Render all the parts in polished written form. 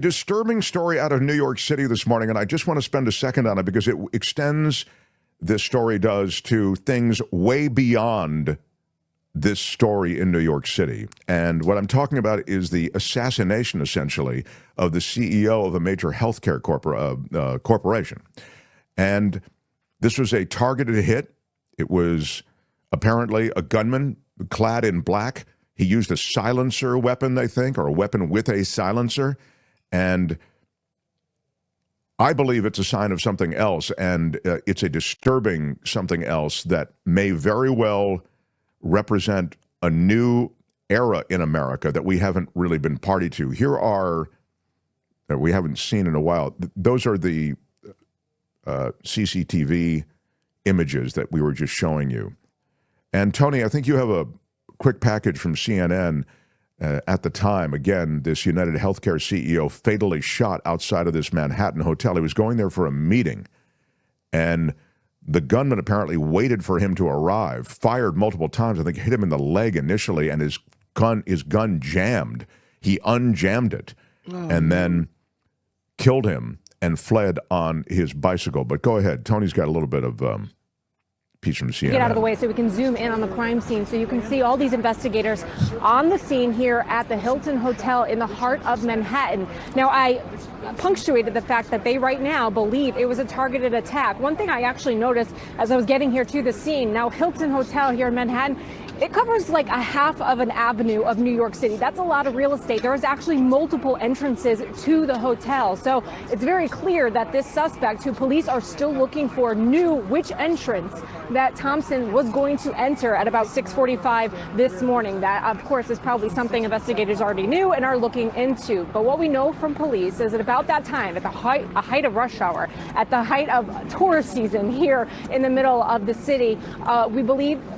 Disturbing story out of New York City this morning, and I just want to spend a second on it because it extends, this story does, to things way beyond this story in New York City. And what I'm talking about is the assassination, essentially, of the CEO of a major healthcare corporation. And this was a targeted hit. It was apparently a gunman clad in black. He used a silencer weapon, they think, or a weapon with a silencer. And I believe it's a sign of something else, and it's a disturbing something else that may very well represent a new era in America that we haven't really been party to. Here are, that we haven't seen in a while, those are the CCTV images that we were just showing you. And Tony, I think you have a quick package from CNN. At the time, again, this UnitedHealthcare CEO fatally shot outside of this Manhattan hotel. He was going there for a meeting, and the gunman apparently waited for him to arrive, fired multiple times. I think hit him in the leg initially, and his gun jammed. He unjammed it, and then killed him and fled on his bicycle. But go ahead. Tony's got a little bit of piece from CNN. Get out of the way so we can zoom in on the crime scene so you can see all these investigators on the scene here at the Hilton Hotel in the heart of Manhattan. Now, I punctuated the fact that they right now believe it was a targeted attack. One thing I actually noticed as I was getting here to the scene, now Hilton Hotel here in Manhattan, it covers like a half of an avenue of New York City. That's a lot of real estate. There is actually multiple entrances to the hotel. So it's very clear that this suspect, who police are still looking for, knew which entrance that Thompson was going to enter at about 6:45 this morning. That, of course, is probably something investigators already knew and are looking into. But what we know from police is that about that time, at the height of rush hour, at the height of tourist season here in the middle of the city,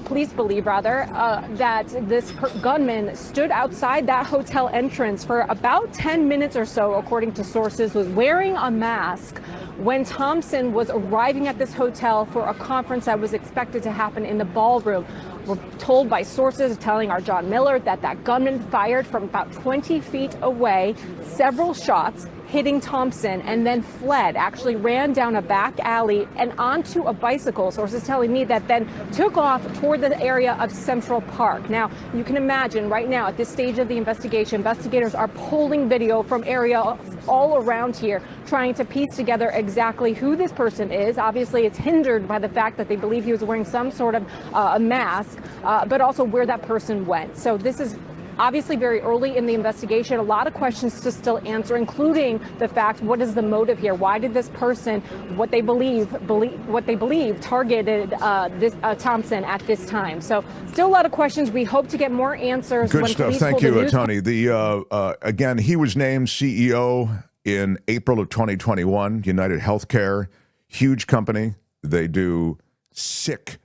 police believe that this gunman stood outside that hotel entrance for about 10 minutes or so, according to sources, was wearing a mask when Thompson was arriving at this hotel for a conference that was expected to happen in the ballroom. We're told by sources telling our John Miller that gunman fired from about 20 feet away, several shots, hitting Thompson, and then fled, actually ran down a back alley and onto a bicycle. Sources telling me that then took off toward the area of Central Park. Now, you can imagine right now at this stage of the investigation, investigators are pulling video from areas all around here, trying to piece together exactly who this person is. Obviously, it's hindered by the fact that they believe he was wearing some sort of a mask, but also where that person went. So this is obviously very early in the investigation. A lot of questions to still answer, including the fact, what is the motive here? Why did this person, what they believe targeted this Thompson at this time? So still a lot of questions. We hope to get more answers. Good stuff. Thank you, Tony. Again, he was named CEO in April of 2021. UnitedHealthcare, huge company. They do sick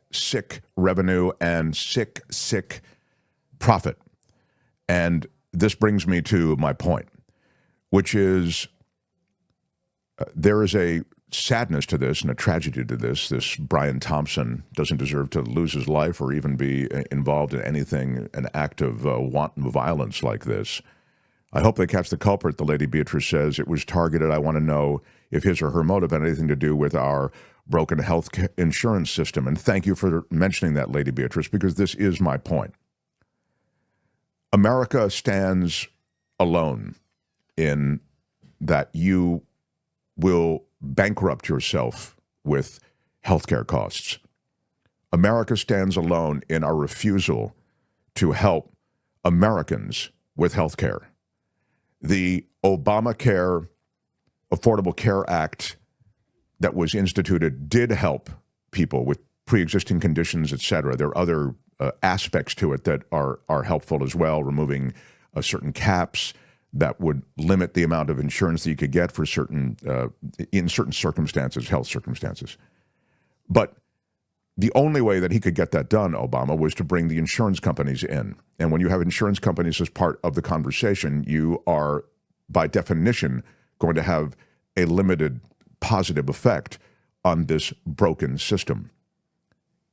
revenue and sick profit. And this brings me to my point, which is there is a sadness to this and a tragedy to this. This Brian Thompson doesn't deserve to lose his life or even be involved in anything, an act of wanton violence like this. I hope they catch the culprit. The lady Beatrice says it was targeted. I want to know if his or her motive had anything to do with our broken health insurance system. And thank you for mentioning that, Lady Beatrice, because this is my point. America stands alone in that you will bankrupt yourself with healthcare costs. America stands alone in our refusal to help Americans with healthcare. The Obamacare Affordable Care Act that was instituted did help people with pre-existing conditions, et cetera. There are other aspects to it that are helpful as well, removing certain caps that would limit the amount of insurance that you could get for in certain circumstances, health circumstances. But the only way that he could get that done, Obama, was to bring the insurance companies in. And when you have insurance companies as part of the conversation, you are, by definition, going to have a limited positive effect on this broken system.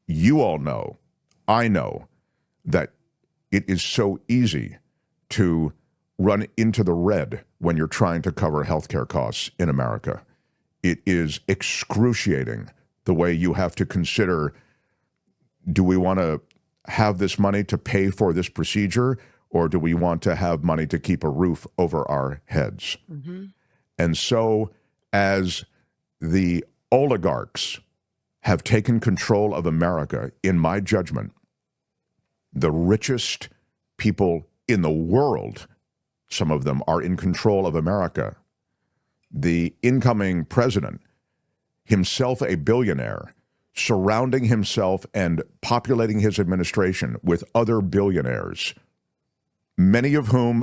You all know, I know, that it is so easy to run into the red when you're trying to cover healthcare costs in America. It is excruciating the way you have to consider, do we want to have this money to pay for this procedure, or do we want to have money to keep a roof over our heads? Mm-hmm. And so as the oligarchs have taken control of America, in my judgment, the richest people in the world, some of them, are in control of America. The incoming president, himself a billionaire, surrounding himself and populating his administration with other billionaires, many of whom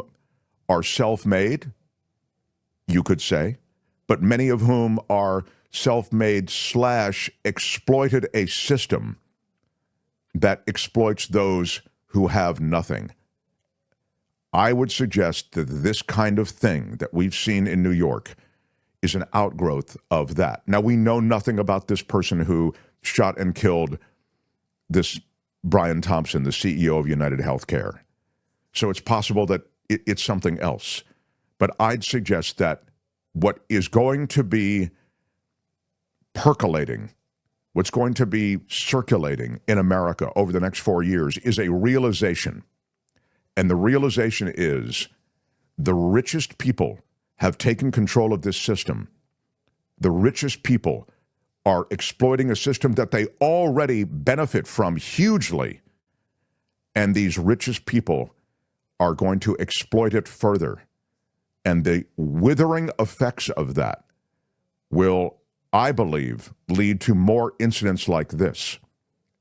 are self-made, you could say, but many of whom are self-made / exploited a system that exploits those who have nothing. I would suggest that this kind of thing that we've seen in New York is an outgrowth of that. Now, we know nothing about this person who shot and killed this Brian Thompson, the CEO of UnitedHealthcare. So it's possible that it's something else. But I'd suggest that what is going to be percolating, what's going to be circulating in America over the next 4 years is a realization. And the realization is the richest people have taken control of this system. The richest people are exploiting a system that they already benefit from hugely. And these richest people are going to exploit it further. And the withering effects of that will, I believe, lead to more incidents like this.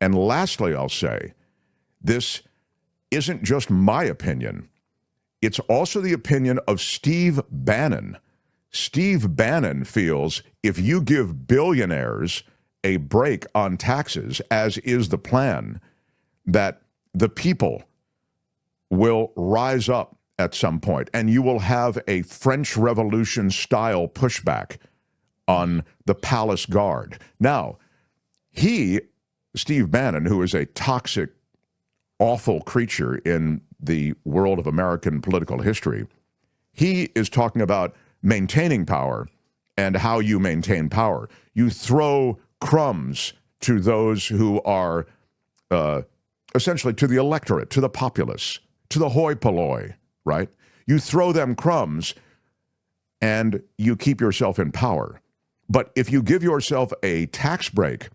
And lastly, I'll say, this isn't just my opinion. It's also the opinion of Steve Bannon. Steve Bannon feels if you give billionaires a break on taxes, as is the plan, that the people will rise up at some point, and you will have a French Revolution-style pushback on the palace guard. Now, Steve Bannon, who is a toxic, awful creature in the world of American political history, he is talking about maintaining power and how you maintain power. You throw crumbs to those who are essentially to the electorate, to the populace, to the hoi polloi, right? You throw them crumbs and you keep yourself in power. But if you give yourself a tax break,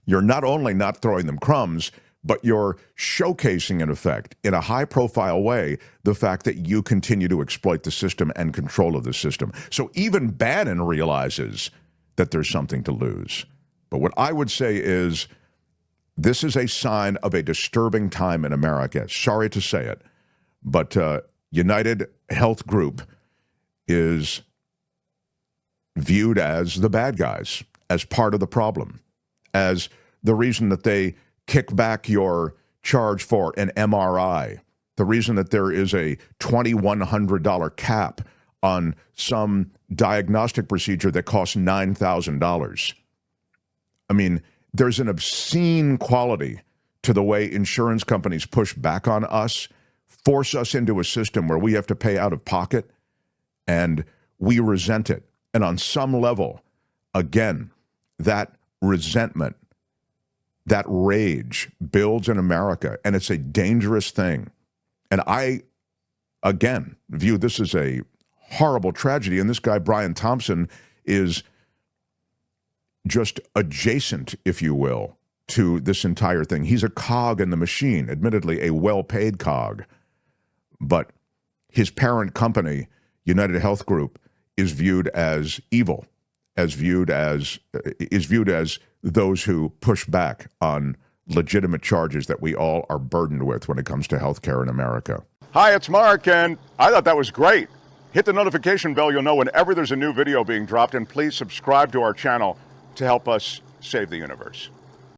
you're not only not throwing them crumbs, but you're showcasing, in effect, in a high-profile way, the fact that you continue to exploit the system and control of the system. So even Bannon realizes that there's something to lose. But what I would say is this is a sign of a disturbing time in America. Sorry to say it, but United Health Group is viewed as the bad guys, as part of the problem, as the reason that they kick back your charge for an MRI, the reason that there is a $2,100 cap on some diagnostic procedure that costs $9,000. I mean, there's an obscene quality to the way insurance companies push back on us, force us into a system where we have to pay out of pocket, and we resent it. And on some level, again, that resentment, that rage builds in America, and it's a dangerous thing. And I, again, view this as a horrible tragedy. And this guy, Brian Thompson, is just adjacent, if you will, to this entire thing. He's a cog in the machine, admittedly a well-paid cog. But his parent company, United Health Group, is viewed as evil, is viewed as those who push back on legitimate charges that we all are burdened with when it comes to healthcare in America. Hi, it's Mark, and I thought that was great. Hit the notification bell. You'll know whenever there's a new video being dropped, and please subscribe to our channel to help us save the universe.